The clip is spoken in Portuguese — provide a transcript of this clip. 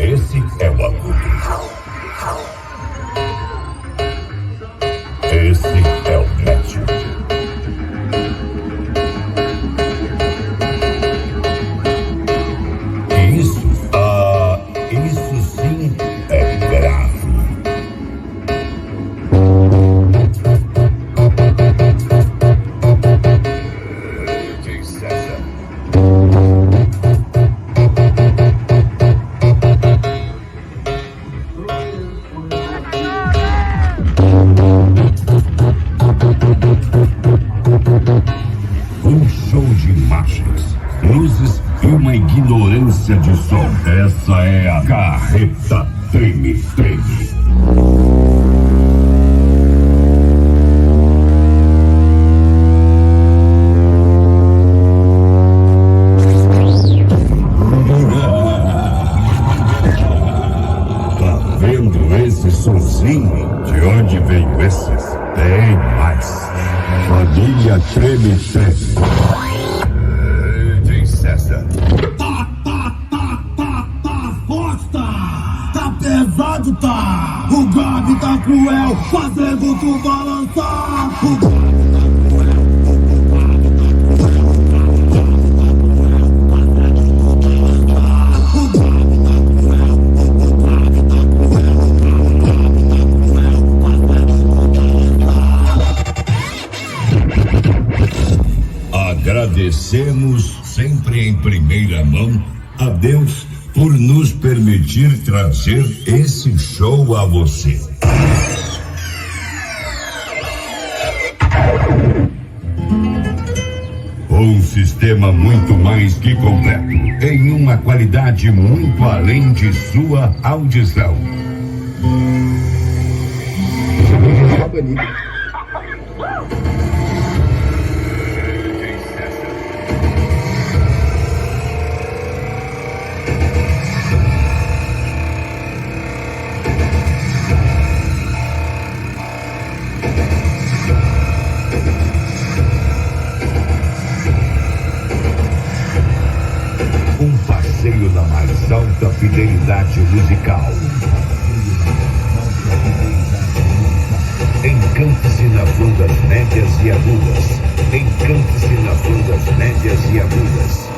Esse é o abutre. Esse é o médium. Isso sim é grave. Um show de imagens, luzes e uma ignorância de som. Essa é a Carreta Treme. Tá vendo esse sonzinho? De onde veio esses? Tem mais. Família Treme. César. Tá forte, tá pesado, tá. O Gabi tá cruel, fazendo tu balançar. O Gabi tá cruel, Agradecemos sempre em primeira mão a Deus por nos permitir trazer esse show a você. Um sistema muito mais que completo, em uma qualidade muito além de sua audição. Um passeio na mais alta fidelidade musical. Encante-se nas ondas médias e agudas. Encante-se nas ondas médias e agudas.